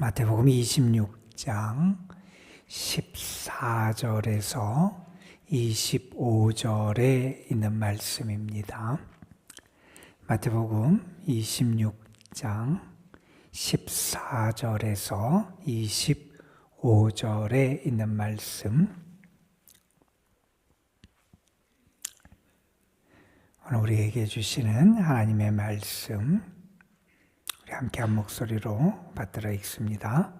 마태복음 26장 14절에서 25절에 있는 말씀입니다. 마태복음 26장 14절에서 25절에 있는 말씀, 오늘 우리에게 주시는 하나님의 말씀, 우리 함께 한 목소리로 받들어 읽습니다.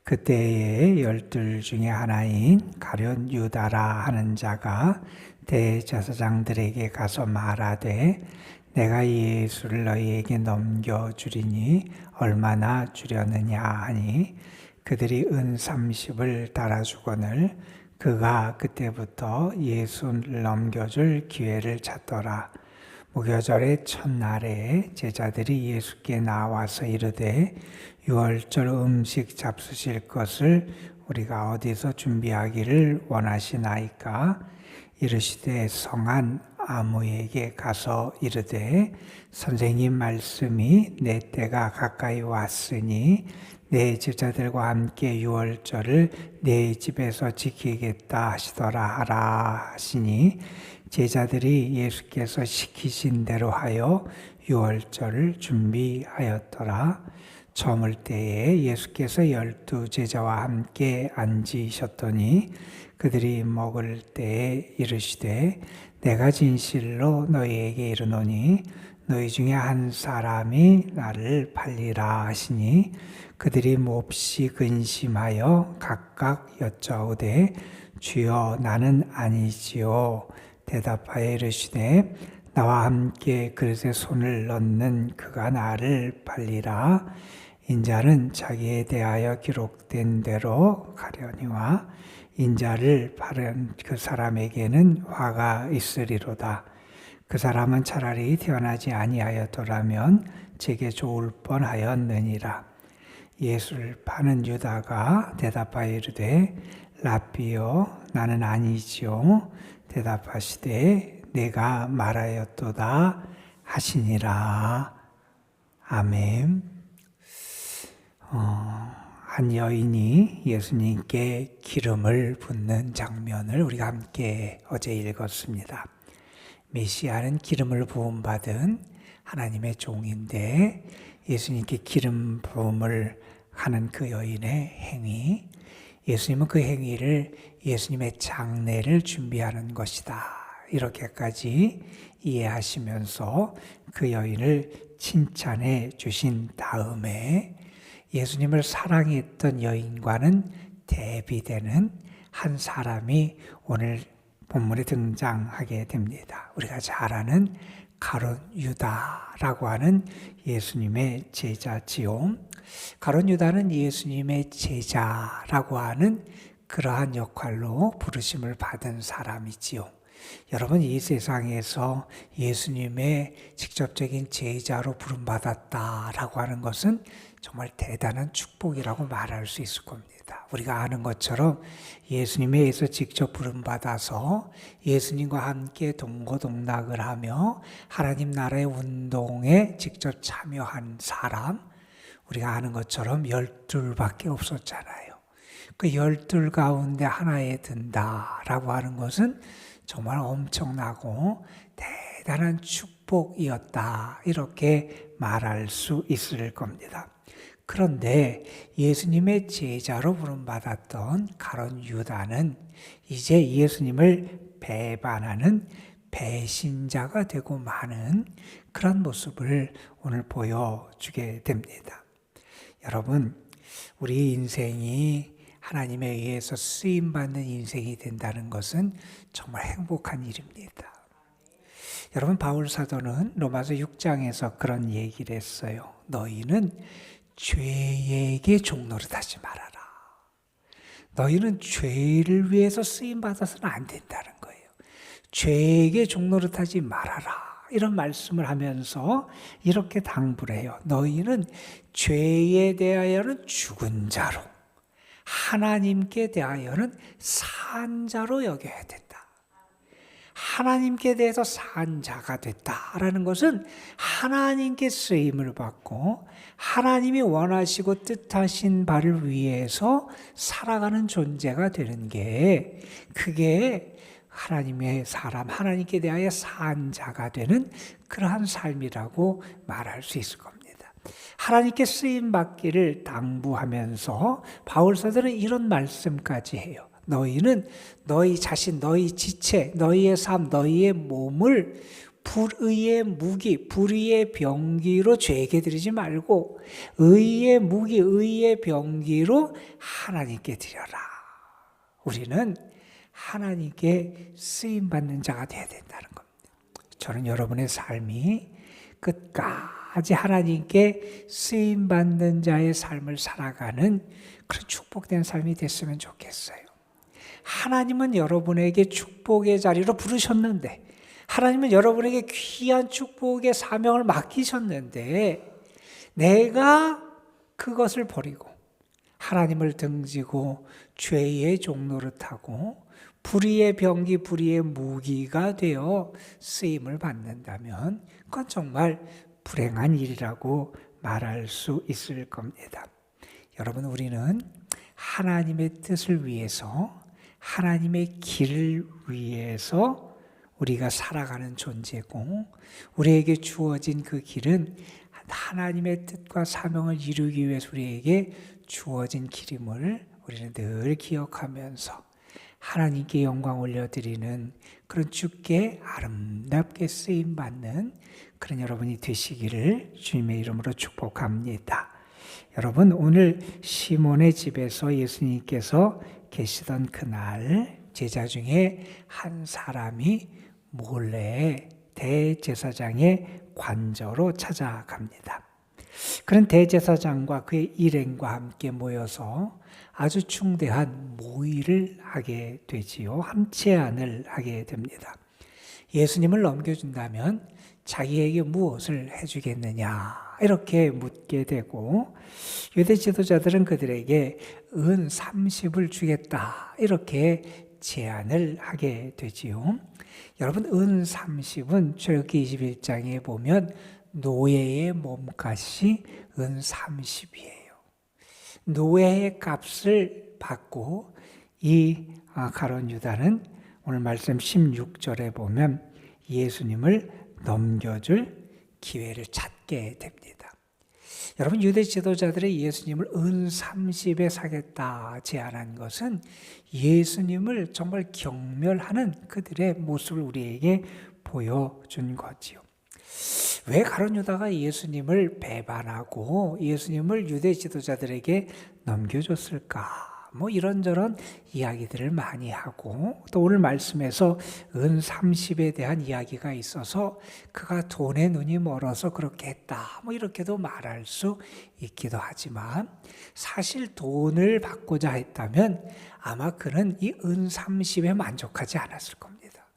그때에 12 중에 하나인 가룟 유다라 하는 자가 대제사장들에게 가서 말하되, 내가 예수를 너희에게 넘겨주리니 얼마나 주려느냐 하니, 그들이 은 30을 달아주거늘 그가 그때부터 예수를 넘겨줄 기회를 찾더라. 무교절의 첫날에 제자들이 예수께 나와서 이르되, 유월절 음식 잡수실 것을 우리가 어디서 준비하기를 원하시나이까? 이르시되 성한 아무에게 가서 이르되, 선생님 말씀이 내 때가 가까이 왔으니 내 제자들과 함께 유월절을 내 집에서 지키겠다 하시더라 하라 하시니, 제자들이 예수께서 시키신 대로 하여 유월절을 준비하였더라. 저물 때에 예수께서 12 제자와 함께 앉으셨더니 그들이 먹을 때에 이르시되, 내가 진실로 너희에게 이르노니 너희 중에 한 사람이 나를 팔리라 하시니, 그들이 몹시 근심하여 각각 여짜오되, 주여 나는 아니지요. 대답하여 이르시되, 나와 함께 그릇에 손을 넣는 그가 나를 팔리라. 인자는 자기에 대하여 기록된 대로 가려니와 인자를 팔은 그 사람에게는 화가 있으리로다. 그 사람은 차라리 태어나지 아니하였더라면 제게 좋을 뻔하였느니라. 예수를 파는 유다가 대답하여 이르되, 라삐여 나는 아니지요. 대답하시되, 내가 말하였도다 하시니라. 아멘. 한 여인이 예수님께 기름을 붓는 장면을 우리가 함께 어제 읽었습니다. 메시아는 기름을 부음받은 하나님의 종인데, 예수님께 기름 부음을 하는 그 여인의 행위, 예수님은 그 행위를 예수님의 장례를 준비하는 것이다, 이렇게까지 이해하시면서 그 여인을 칭찬해 주신 다음에 예수님을 사랑했던 여인과는 대비되는 한 사람이 오늘 본문에 등장하게 됩니다. 우리가 잘 아는 가룟 유다라고 하는 예수님의 제자지요. 가룟 유다는 예수님의 제자라고 하는 그러한 역할로 부르심을 받은 사람이지요. 여러분, 이 세상에서 예수님의 직접적인 제자로 부름받았다라고 하는 것은 정말 대단한 축복이라고 말할 수 있을 겁니다. 우리가 아는 것처럼 예수님에 의해서 직접 부름받아서 예수님과 함께 동고동락을 하며 하나님 나라의 운동에 직접 참여한 사람, 우리가 아는 것처럼 12밖에 없었잖아요. 그 12 가운데 하나에 든다라고 하는 것은 정말 엄청나고 대단한 축복이었다, 이렇게 말할 수 있을 겁니다. 그런데 예수님의 제자로 부름받았던 가룟 유다는 이제 예수님을 배반하는 배신자가 되고 마는 그런 모습을 오늘 보여주게 됩니다. 여러분, 우리 인생이 하나님에 의해서 쓰임받는 인생이 된다는 것은 정말 행복한 일입니다. 여러분, 바울 사도는 로마서 6장에서 그런 얘기를 했어요. 너희는 죄에게 종노릇하지 말아라. 너희는 죄를 위해서 쓰임받아서는 안 된다는 거예요. 죄에게 종노릇하지 말아라, 이런 말씀을 하면서 이렇게 당부를 해요. 너희는 죄에 대하여는 죽은 자로, 하나님께 대하여는 산 자로 여겨야 된다. 하나님께 대해서 산 자가 됐다라는 것은 하나님께 쓰임을 받고 하나님이 원하시고 뜻하신 바를 위해서 살아가는 존재가 되는 게, 그게 하나님의 사람, 하나님께 대하여 산 자가 되는 그러한 삶이라고 말할 수 있을 겁니다. 하나님께 쓰임 받기를 당부하면서 바울 사도는 이런 말씀까지 해요. 너희는 너희 자신, 너희 지체, 너희의 삶, 너희의 몸을 불의의 무기, 불의의 병기로 죄에게 드리지 말고 의의 무기, 의의 병기로 하나님께 드려라. 우리는 하나님께 쓰임받는 자가 되어야 된다는 겁니다. 저는 여러분의 삶이 끝까지 하나님께 쓰임받는 자의 삶을 살아가는 그런 축복된 삶이 됐으면 좋겠어요. 하나님은 여러분에게 축복의 자리로 부르셨는데, 하나님은 여러분에게 귀한 축복의 사명을 맡기셨는데, 내가 그것을 버리고 하나님을 등지고 죄의 종로를 타고 불의의 병기, 불의의 무기가 되어 쓰임을 받는다면 그건 정말 불행한 일이라고 말할 수 있을 겁니다. 여러분, 우리는 하나님의 뜻을 위해서, 하나님의 길을 위해서 우리가 살아가는 존재고, 우리에게 주어진 그 길은 하나님의 뜻과 사명을 이루기 위해서 우리에게 주어진 길임을 우리는 늘 기억하면서 하나님께 영광 올려드리는 그런 주께 아름답게 쓰임받는 그런 여러분이 되시기를 주님의 이름으로 축복합니다. 여러분, 오늘 시몬의 집에서 예수님께서 계시던 그날, 제자 중에 한 사람이 몰래 대제사장의 관저로 찾아갑니다. 그런 대제사장과 그의 일행과 함께 모여서 아주 중대한 모의를 하게 되지요. 함제안을 하게 됩니다. 예수님을 넘겨준다면 자기에게 무엇을 해주겠느냐, 이렇게 묻게 되고, 유대 지도자들은 그들에게 은 30을 주겠다, 이렇게 제안을 하게 되지요. 여러분, 은 30은 출애굽기 21장에 보면 노예의 몸값이 은 30이에요. 노예의 값을 받고 이 가룟 유다는 오늘 말씀 16절에 보면 예수님을 넘겨줄 기회를 찾게 됩니다. 여러분, 유대 지도자들의 예수님을 은 30에 사겠다 제안한 것은 예수님을 정말 경멸하는 그들의 모습을 우리에게 보여준 거지요. 왜 가룟 유다가 예수님을 배반하고 예수님을 유대 지도자들에게 넘겨줬을까? 이런저런 이야기들을 많이 하고, 또 오늘 말씀에서 은 30에 대한 이야기가 있어서 그가 돈에 눈이 멀어서 그렇게 했다, 이렇게도 말할 수 있기도 하지만, 사실 돈을 받고자 했다면 아마 그는 이 은 30에 만족하지 않았을 겁니다.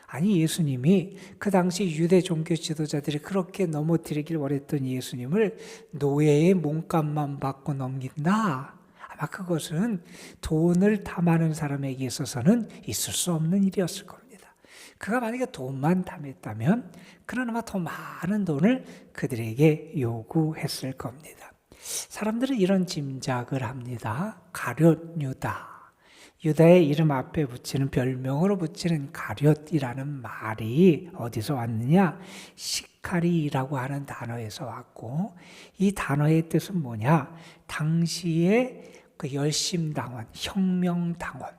아니, 예수님이 그 당시 유대 종교 지도자들이 그렇게 넘어뜨리길 원했던 예수님을 노예의 몸값만 받고 넘긴다? 아마 그것은 돈을 탐하는 사람에게 있어서는 있을 수 없는 일이었을 겁니다. 그가 만약에 돈만 탐했다면 그는 아마 더 많은 돈을 그들에게 요구했을 겁니다. 사람들은 이런 짐작을 합니다. 가룟 유다. 유다의 이름 앞에 붙이는, 별명으로 붙이는 가룟이라는 말이 어디서 왔느냐? 시카리라고 하는 단어에서 왔고, 이 단어의 뜻은 뭐냐? 당시에 그 열심당원, 혁명당원,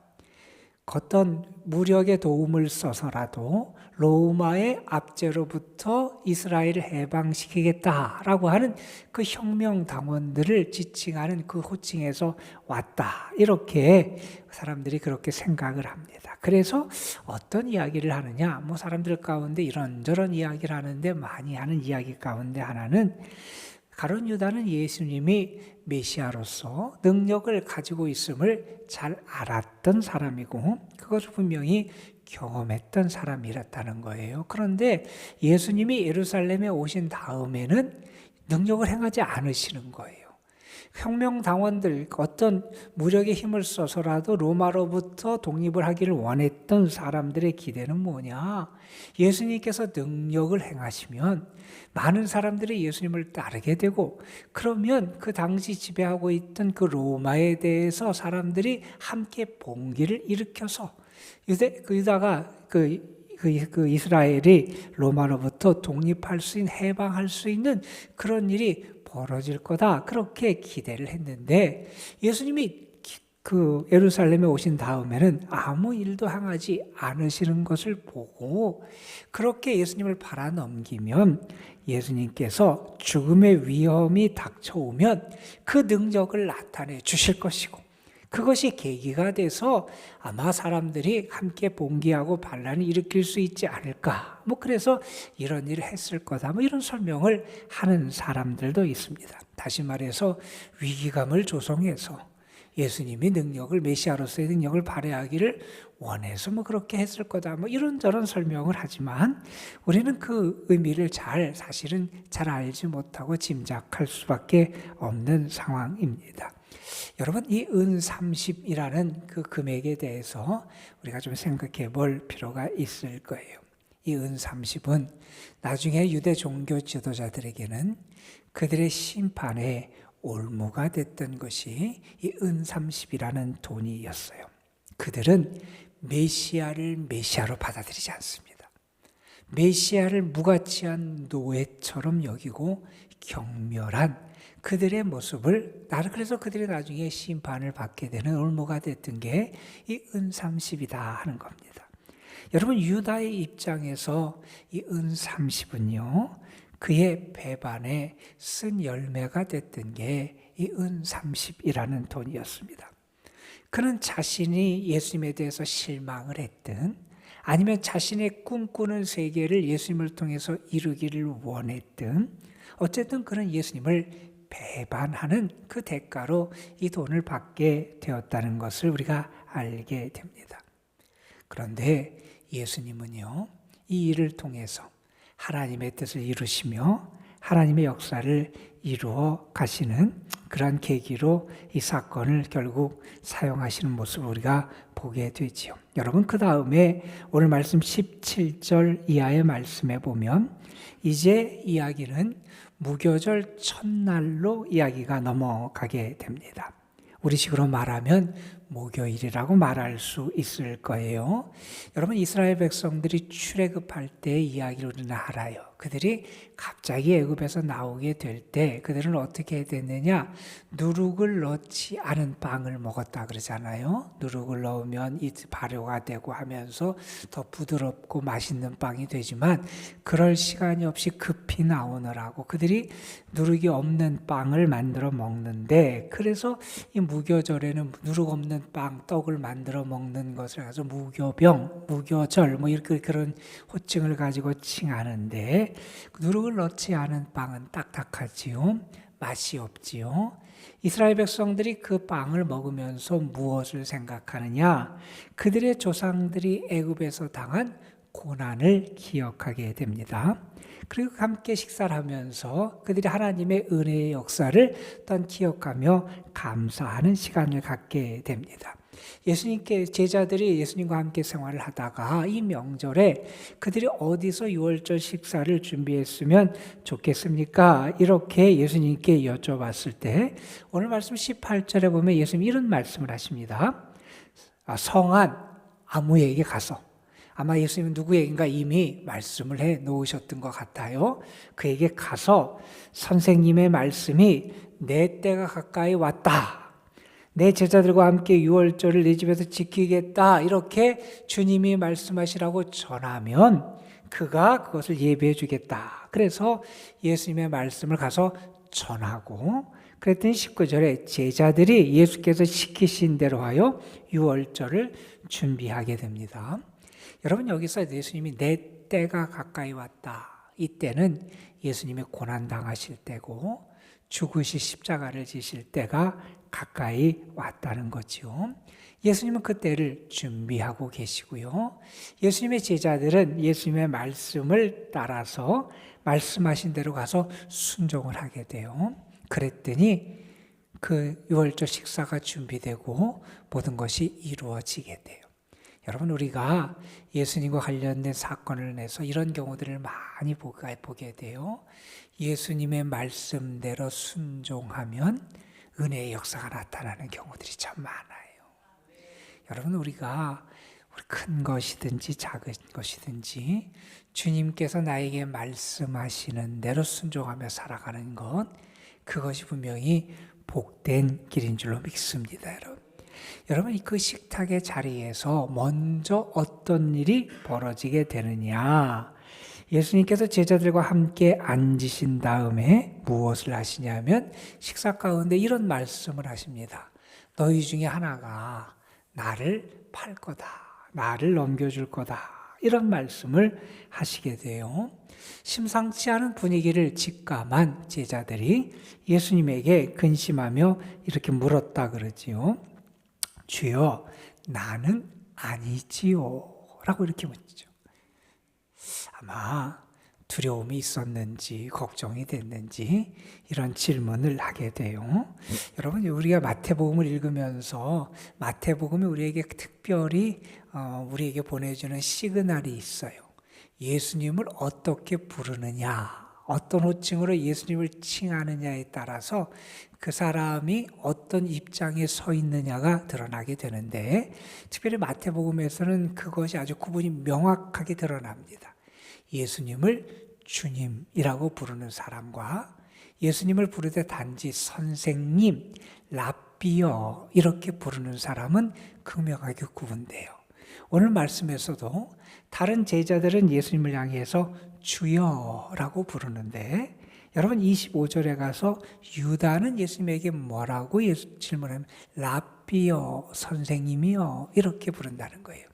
어떤 무력의 도움을 써서라도 로마의 압제로부터 이스라엘을 해방시키겠다라고 하는 그 혁명당원들을 지칭하는 그 호칭에서 왔다, 이렇게 사람들이 그렇게 생각을 합니다. 그래서 어떤 이야기를 하느냐, 사람들 가운데 이런저런 이야기를 하는데 많이 하는 이야기 가운데 하나는, 가룟 유다는 예수님이 메시아로서 능력을 가지고 있음을 잘 알았던 사람이고, 그것을 분명히 경험했던 사람이었다는 거예요. 그런데 예수님이 예루살렘에 오신 다음에는 능력을 행하지 않으시는 거예요. 혁명당원들 어떤 무력의 힘을 써서라도 로마로부터 독립을 하기를 원했던 사람들의 기대는 뭐냐? 예수님께서 능력을 행하시면 많은 사람들이 예수님을 따르게 되고, 그러면 그 당시 지배하고 있던 그 로마에 대해서 사람들이 함께 봉기를 일으켜서 유다가 그 이스라엘이 로마로부터 독립할 수 있는, 해방할 수 있는 그런 일이 벌어질 거다, 그렇게 기대를 했는데, 예수님이 그 예루살렘에 오신 다음에는 아무 일도 행하지 않으시는 것을 보고, 그렇게 예수님을 바라넘기면 예수님께서 죽음의 위험이 닥쳐오면 그 능력을 나타내 주실 것이고, 그것이 계기가 돼서 아마 사람들이 함께 봉기하고 반란을 일으킬 수 있지 않을까, 그래서 이런 일을 했을 거다, 이런 설명을 하는 사람들도 있습니다. 다시 말해서 위기감을 조성해서 예수님이 능력을, 메시아로서의 능력을 발휘하기를 원해서 그렇게 했을 거다, 이런저런 설명을 하지만 우리는 그 의미를 사실은 잘 알지 못하고 짐작할 수밖에 없는 상황입니다. 여러분, 이 은 30이라는 그 금액에 대해서 우리가 좀 생각해 볼 필요가 있을 거예요. 이 은 30은 나중에 유대 종교 지도자들에게는 그들의 심판의 올무가 됐던 것이 이 은 30이라는 돈이었어요. 그들은 메시아를 메시아로 받아들이지 않습니다. 메시아를 무가치한 노예처럼 여기고 경멸한 그들의 모습을, 그래서 그들이 나중에 심판을 받게 되는 올무가 됐던 게 이 은 30이다 하는 겁니다. 여러분, 유다의 입장에서 이 은 30은요, 그의 배반에 쓴 열매가 됐던 게 이 은 30이라는 돈이었습니다. 그는 자신이 예수님에 대해서 실망을 했든, 아니면 자신의 꿈꾸는 세계를 예수님을 통해서 이루기를 원했든, 어쨌든 그는 예수님을 배반하는 그 대가로 이 돈을 받게 되었다는 것을 우리가 알게 됩니다. 그런데 예수님은요, 이 일을 통해서 하나님의 뜻을 이루시며 하나님의 역사를 이루어 가시는 그러한 계기로 이 사건을 결국 사용하시는 모습을 우리가 보게 되지요. 여러분, 그 다음에 오늘 말씀 17절 이하의 말씀에 보면 이제 이야기는 무교절 첫날로 이야기가 넘어가게 됩니다. 우리식으로 말하면 목요일이라고 말할 수 있을 거예요. 여러분, 이스라엘 백성들이 출애굽할 때 이야기를 우리는 알아요. 그들이 갑자기 애굽에서 나오게 될 때 그들은 어떻게 됐느냐? 누룩을 넣지 않은 빵을 먹었다 그러잖아요. 누룩을 넣으면 이 발효가 되고 하면서 더 부드럽고 맛있는 빵이 되지만, 그럴 시간이 없이 급히 나오느라고 그들이 누룩이 없는 빵을 만들어 먹는데, 그래서 이 무교절에는 누룩 없는 빵, 떡을 만들어 먹는 것을 가지고 무교병, 무교절 이렇게 그런 호칭을 가지고 칭하는데, 누룩을 넣지 않은 빵은 딱딱하지요. 맛이 없지요. 이스라엘 백성들이 그 빵을 먹으면서 무엇을 생각하느냐? 그들의 조상들이 애굽에서 당한 고난을 기억하게 됩니다. 그리고 함께 식사를 하면서 그들이 하나님의 은혜의 역사를 또한 기억하며 감사하는 시간을 갖게 됩니다. 예수님께, 제자들이 예수님과 함께 생활을 하다가 이 명절에 그들이 어디서 유월절 식사를 준비했으면 좋겠습니까? 이렇게 예수님께 여쭤봤을 때 오늘 말씀 18절에 보면 예수님 이런 말씀을 하십니다. 성한 아무에게 가서, 아마 예수님은 누구에게인가 이미 말씀을 해 놓으셨던 것 같아요. 그에게 가서 선생님의 말씀이 내 때가 가까이 왔다, 내 제자들과 함께 유월절을 내 집에서 지키겠다, 이렇게 주님이 말씀하시라고 전하면 그가 그것을 예배해 주겠다. 그래서 예수님의 말씀을 가서 전하고, 그랬더니 19절에 제자들이 예수께서 시키신 대로 하여 유월절을 준비하게 됩니다. 여러분, 여기서 예수님이 내 때가 가까이 왔다, 이때는 예수님이 고난당하실 때고 죽으시 십자가를 지실 때가 가까이 왔다는 거죠. 예수님은 그 때를 준비하고 계시고요. 예수님의 제자들은 예수님의 말씀을 따라서 말씀하신 대로 가서 순종을 하게 돼요. 그랬더니 그 유월절 식사가 준비되고 모든 것이 이루어지게 돼요. 여러분, 우리가 예수님과 관련된 사건을 내서 이런 경우들을 많이 보게 돼요. 예수님의 말씀대로 순종하면 은혜의 역사가 나타나는 경우들이 참 많아요. 여러분, 우리가 큰 것이든지 작은 것이든지 주님께서 나에게 말씀하시는 대로 순종하며 살아가는 것, 그것이 분명히 복된 길인 줄로 믿습니다. 여러분, 그 식탁의 자리에서 먼저 어떤 일이 벌어지게 되느냐? 예수님께서 제자들과 함께 앉으신 다음에 무엇을 하시냐면 식사 가운데 이런 말씀을 하십니다. 너희 중에 하나가 나를 팔 거다. 나를 넘겨줄 거다. 이런 말씀을 하시게 돼요. 심상치 않은 분위기를 직감한 제자들이 예수님에게 근심하며 이렇게 물었다 그러지요. 주여, 나는 아니지요. 라고 이렇게 묻죠. 아마 두려움이 있었는지 걱정이 됐는지 이런 질문을 하게 돼요. 여러분, 우리가 마태복음을 읽으면서 마태복음이 우리에게 특별히 우리에게 보내주는 시그널이 있어요. 예수님을 어떻게 부르느냐, 어떤 호칭으로 예수님을 칭하느냐에 따라서 그 사람이 어떤 입장에 서 있느냐가 드러나게 되는데, 특별히 마태복음에서는 그것이 아주 구분이 명확하게 드러납니다. 예수님을 주님이라고 부르는 사람과 예수님을 부르되 단지 선생님, 랍비어 이렇게 부르는 사람은 극명하게 구분돼요. 오늘 말씀에서도 다른 제자들은 예수님을 향해서 주여라고 부르는데, 여러분 25절에 가서 유다는 예수님에게 뭐라고 질문하면 랍비여, 선생님이여 이렇게 부른다는 거예요.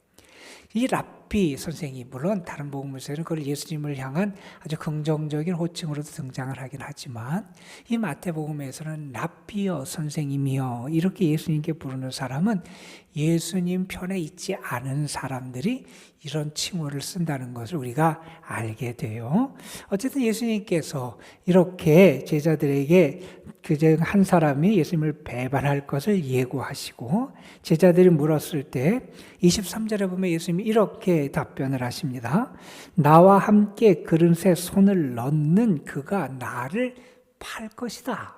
이 랍비 선생님, 물론 다른 복음서에는 그걸 예수님을 향한 아주 긍정적인 호칭으로도 등장을 하긴 하지만 이 마태복음에서는 랍비여, 선생님이여 이렇게 예수님께 부르는 사람은 예수님 편에 있지 않은 사람들이 이런 칭호를 쓴다는 것을 우리가 알게 돼요. 어쨌든 예수님께서 이렇게 제자들에게 그중 한 사람이 예수님을 배반할 것을 예고하시고 제자들이 물었을 때 23절에 보면 예수님이 이렇게 답변을 하십니다. 나와 함께 그릇에 손을 넣는 그가 나를 팔 것이다.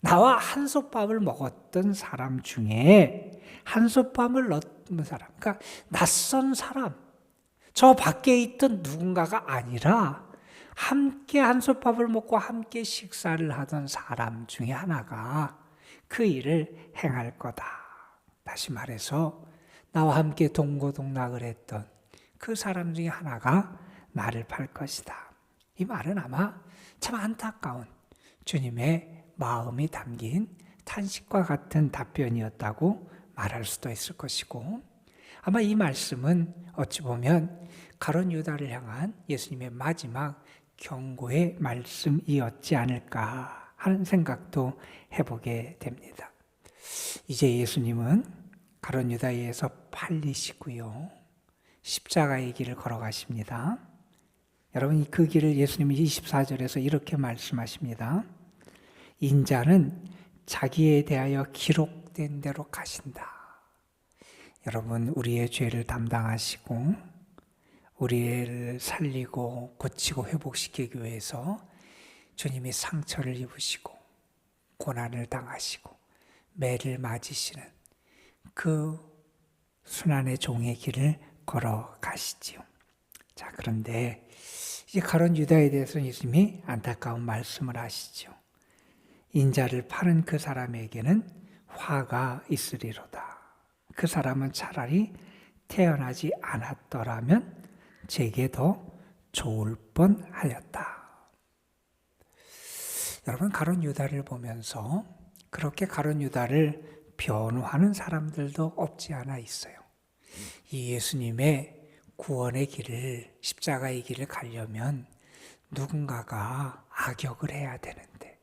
나와 한솥밥을 먹었던 사람 중에 한솥밥을 넣는 사람, 그러니까 낯선 사람, 저 밖에 있던 누군가가 아니라 함께 한솥밥을 먹고 함께 식사를 하던 사람 중에 하나가 그 일을 행할 거다. 다시 말해서 나와 함께 동고동락을 했던 그 사람 중에 하나가 나를 팔 것이다. 이 말은 아마 참 안타까운 주님의 마음이 담긴 탄식과 같은 답변이었다고 말할 수도 있을 것이고, 아마 이 말씀은 어찌 보면 가룟 유다를 향한 예수님의 마지막 경고의 말씀이었지 않을까 하는 생각도 해보게 됩니다. 이제 예수님은 가룟 유다에 의해서 팔리시고요, 십자가의 길을 걸어가십니다. 여러분, 그 길을 예수님이 24절에서 이렇게 말씀하십니다. 인자는 자기에 대하여 기록된 대로 가신다. 여러분, 우리의 죄를 담당하시고 우리를 살리고 고치고 회복시키기 위해서 주님이 상처를 입으시고 고난을 당하시고 매를 맞으시는 그 순환의 종의 길을 걸어가시지요. 자, 그런데 이제 가룟 유다에 대해서는 예수님이 안타까운 말씀을 하시죠. 인자를 파는 그 사람에게는 화가 있으리로다. 그 사람은 차라리 태어나지 않았더라면 제게 더 좋을 뻔하였다. 여러분, 가룟 유다를 보면서 그렇게 가룟 유다를 변호하는 사람들도 없지 않아 있어요. 이 예수님의 구원의 길을, 십자가의 길을 가려면 누군가가 악역을 해야 되는데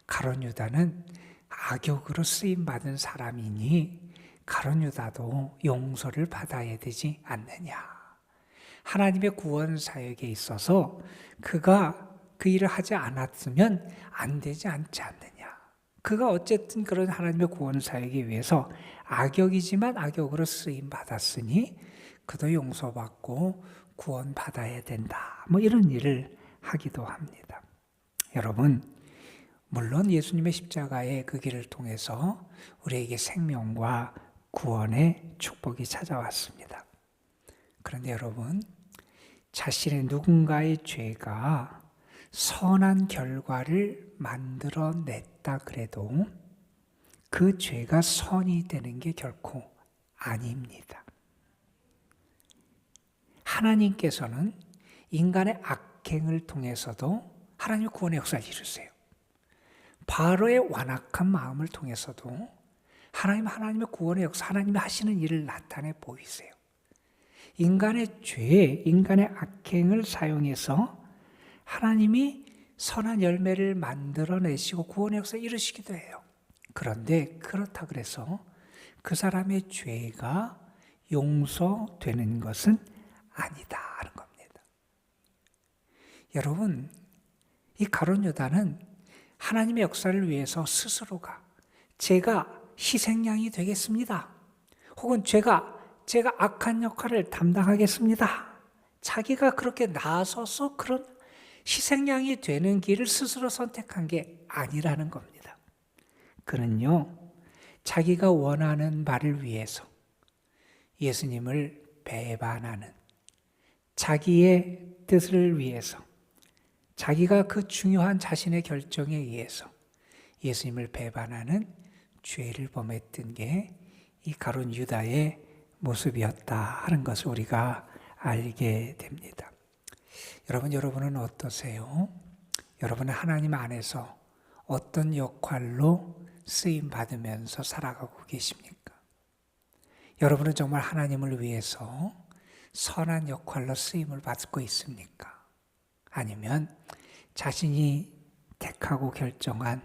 가룟 유다는 악역으로 쓰임받은 사람이니 가룟 유다도 용서를 받아야 되지 않느냐. 하나님의 구원 사역에 있어서 그가 그 일을 하지 않았으면 안 되지 않지 않느냐. 그가 어쨌든 그런 하나님의 구원 사역에 위해서 악역이지만 악역으로 쓰임 받았으니 그도 용서받고 구원받아야 된다. 뭐 이런 일을 하기도 합니다. 여러분, 물론 예수님의 십자가의 그 길을 통해서 우리에게 생명과 구원의 축복이 찾아왔습니다. 그런데 여러분, 자신의 누군가의 죄가 선한 결과를 만들어냈다 그래도 그 죄가 선이 되는 게 결코 아닙니다. 하나님께서는 인간의 악행을 통해서도 하나님의 구원의 역사를 이루세요. 바로의 완악한 마음을 통해서도 하나님의 구원의 역사, 하나님이 하시는 일을 나타내 보이세요. 인간의 죄, 인간의 악행을 사용해서 하나님이 선한 열매를 만들어내시고 구원의 역사를 이루시기도 해요. 그런데 그렇다 그래서 그 사람의 죄가 용서되는 것은 아니다 하는 겁니다. 여러분, 이 가룟 유다는 하나님의 역사를 위해서 스스로가 제가 희생양이 되겠습니다. 혹은 제가 악한 역할을 담당하겠습니다. 자기가 그렇게 나서서 그런 희생양이 되는 길을 스스로 선택한 게 아니라는 겁니다. 그는요, 자기가 원하는 바를 위해서 예수님을 배반하는, 자기의 뜻을 위해서, 자기가 그 중요한 자신의 결정에 의해서 예수님을 배반하는 죄를 범했던 게 이 가룟 유다의 모습이었다 하는 것을 우리가 알게 됩니다. 여러분은 어떠세요? 여러분은 하나님 안에서 어떤 역할로 쓰임 받으면서 살아가고 계십니까? 여러분은 정말 하나님을 위해서 선한 역할로 쓰임을 받고 있습니까? 아니면 자신이 택하고 결정한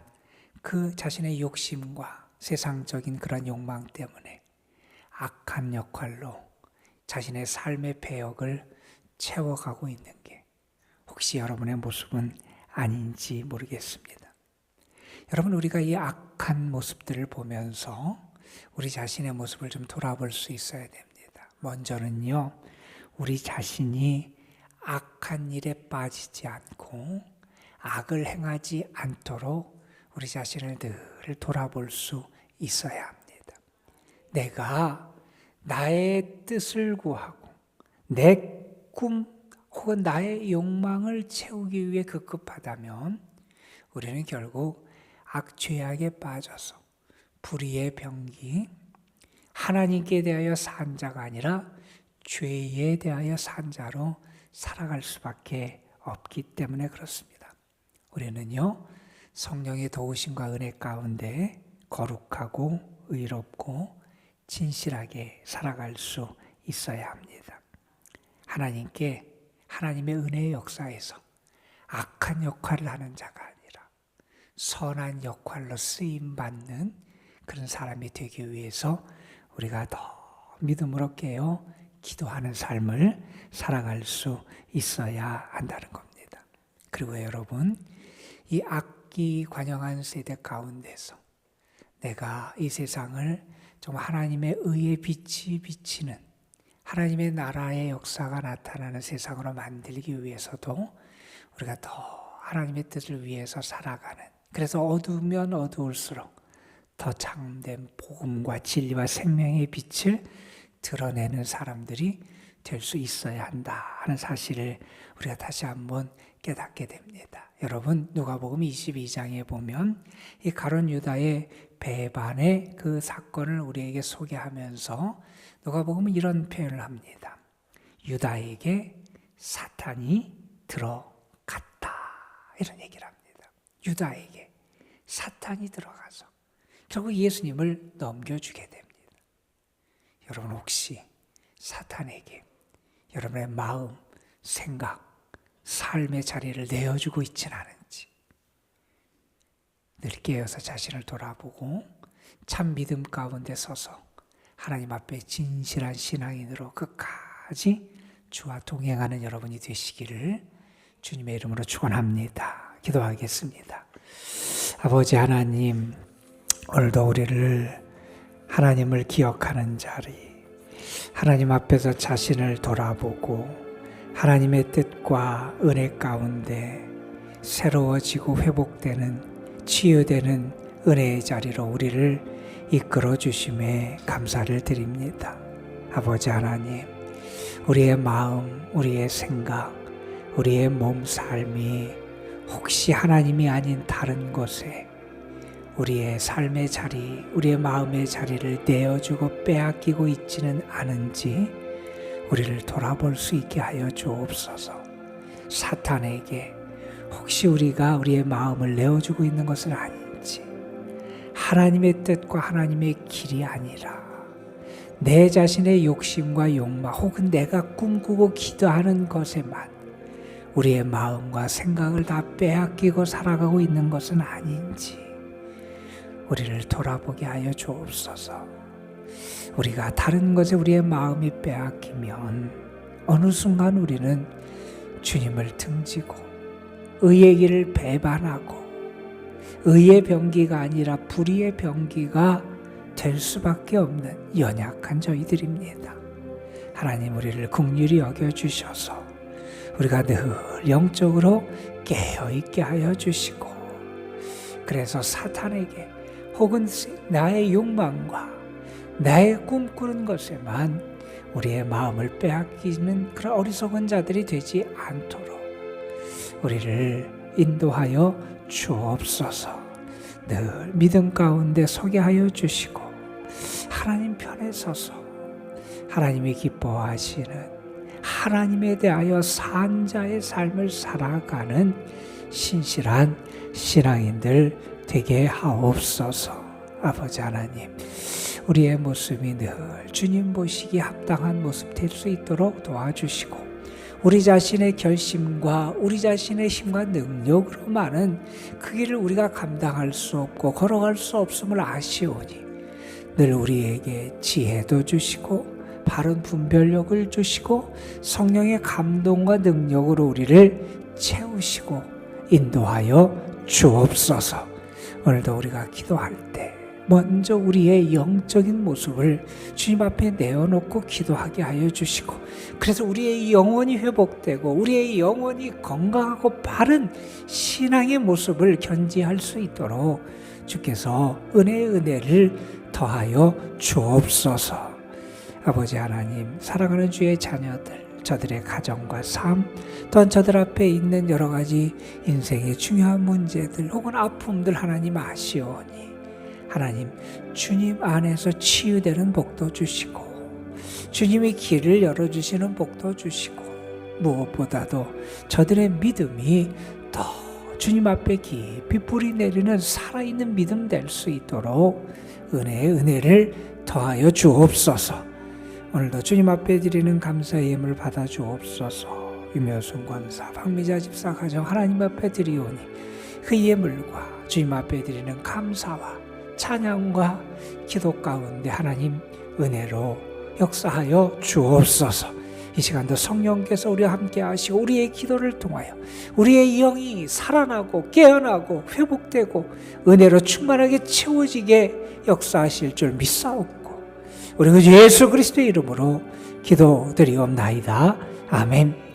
그 자신의 욕심과 세상적인 그런 욕망 때문에 악한 역할로 자신의 삶의 배역을 채워가고 있는 게 혹시 여러분의 모습은 아닌지 모르겠습니다. 여러분, 우리가 이 악한 모습들을 보면서 우리 자신의 모습을 좀 돌아볼 수 있어야 됩니다. 먼저는요, 우리 자신이 악한 일에 빠지지 않고 악을 행하지 않도록 우리 자신을 늘 돌아볼 수 있어야 합니다. 내가 나의 뜻을 구하고 내 꿈 혹은 나의 욕망을 채우기 위해 급급하다면 우리는 결국 악죄악에 빠져서 불의의 병기, 하나님께 대하여 산 자가 아니라 죄에 대하여 산 자로 살아갈 수밖에 없기 때문에 그렇습니다. 우리는요, 성령의 도우심과 은혜 가운데 거룩하고 의롭고 진실하게 살아갈 수 있어야 합니다. 하나님께 하나님의 은혜의 역사에서 악한 역할을 하는 자가 아니라 선한 역할로 쓰임받는 그런 사람이 되기 위해서 우리가 더 믿음으로 깨어 기도하는 삶을 살아갈 수 있어야 한다는 겁니다. 그리고 여러분, 이 악기 관영한 세대 가운데서 내가 이 세상을 정말 하나님의 의의 빛이 비치는 하나님의 나라의 역사가 나타나는 세상으로 만들기 위해서도 우리가 더 하나님의 뜻을 위해서 살아가는, 그래서 어두우면 어두울수록 더 참된 복음과 진리와 생명의 빛을 드러내는 사람들이 될 수 있어야 한다 하는 사실을 우리가 다시 한번 깨닫게 됩니다. 여러분, 누가복음 22장에 보면 이 가룟 유다의 배반의 그 사건을 우리에게 소개하면서 누가복음은 이런 표현을 합니다. 유다에게 사탄이 들어갔다, 이런 얘기를 합니다. 유다에게 사탄이 들어가서 결국 예수님을 넘겨주게 됩니다. 여러분, 혹시 사탄에게 여러분의 마음, 생각, 삶의 자리를 내어주고 있지는 않은지 늘 깨어서 자신을 돌아보고 참 믿음 가운데 서서 하나님 앞에 진실한 신앙인으로 끝까지 주와 동행하는 여러분이 되시기를 주님의 이름으로 축원합니다. 기도하겠습니다. 아버지 하나님, 오늘도 우리를 하나님을 기억하는 자리, 하나님 앞에서 자신을 돌아보고 하나님의 뜻과 은혜 가운데 새로워지고 회복되는, 치유되는 은혜의 자리로 우리를 이끌어 주심에 감사를 드립니다. 아버지 하나님, 우리의 마음, 우리의 생각, 우리의 몸 삶이 혹시 하나님이 아닌 다른 곳에 우리의 삶의 자리, 우리의 마음의 자리를 내어주고 빼앗기고 있지는 않은지 우리를 돌아볼 수 있게 하여 주옵소서. 사탄에게 혹시 우리가 우리의 마음을 내어주고 있는 것은 아닌지, 하나님의 뜻과 하나님의 길이 아니라 내 자신의 욕심과 욕망 혹은 내가 꿈꾸고 기도하는 것에만 우리의 마음과 생각을 다 빼앗기고 살아가고 있는 것은 아닌지 우리를 돌아보게 하여 주옵소서. 우리가 다른 것에 우리의 마음이 빼앗기면 어느 순간 우리는 주님을 등지고 의의 길을 배반하고 의의 병기가 아니라 불의의 병기가 될 수밖에 없는 연약한 저희들입니다. 하나님, 우리를 긍휼히 여겨주셔서 우리가 늘 영적으로 깨어있게 하여 주시고, 그래서 사탄에게 혹은 나의 욕망과 나의 꿈꾸는 것에만 우리의 마음을 빼앗기는 그런 어리석은 자들이 되지 않도록 우리를 인도하여 주옵소서. 늘 믿음 가운데 서게 하여 주시고 하나님 편에 서서 하나님이 기뻐하시는 하나님에 대하여 산 자의 삶을 살아가는 신실한 신앙인들 되게 하옵소서. 아버지 하나님, 우리의 모습이 늘 주님 보시기에 합당한 모습 될 수 있도록 도와주시고, 우리 자신의 결심과 우리 자신의 힘과 능력으로만은 그 길을 우리가 감당할 수 없고 걸어갈 수 없음을 아시오니 늘 우리에게 지혜도 주시고 바른 분별력을 주시고 성령의 감동과 능력으로 우리를 채우시고 인도하여 주옵소서. 오늘도 우리가 기도할 때 먼저 우리의 영적인 모습을 주님 앞에 내어놓고 기도하게 하여 주시고, 그래서 우리의 영혼이 회복되고 우리의 영혼이 건강하고 바른 신앙의 모습을 견지할 수 있도록 주께서 은혜를 더하여 주옵소서. 아버지 하나님, 사랑하는 주의 자녀들, 저들의 가정과 삶, 또한 저들 앞에 있는 여러 가지 인생의 중요한 문제들 혹은 아픔들 하나님 아시오니 하나님, 주님 안에서 치유되는 복도 주시고 주님이 길을 열어주시는 복도 주시고, 무엇보다도 저들의 믿음이 더 주님 앞에 깊이 뿌리 내리는 살아있는 믿음 될 수 있도록 은혜를 더하여 주옵소서. 오늘도 주님 앞에 드리는 감사의 예물 받아 주옵소서. 유묘순 권사, 박미자 집사 가정 하나님 앞에 드리오니 그 예물과 주님 앞에 드리는 감사와 찬양과 기도 가운데 하나님 은혜로 역사하여 주옵소서. 이 시간도 성령께서 우리와 함께 하시고 우리의 기도를 통하여 우리의 영이 살아나고 깨어나고 회복되고 은혜로 충만하게 채워지게 역사하실 줄 믿사옵고, 우리 그 예수 그리스도의 이름으로 기도드리옵나이다. 아멘.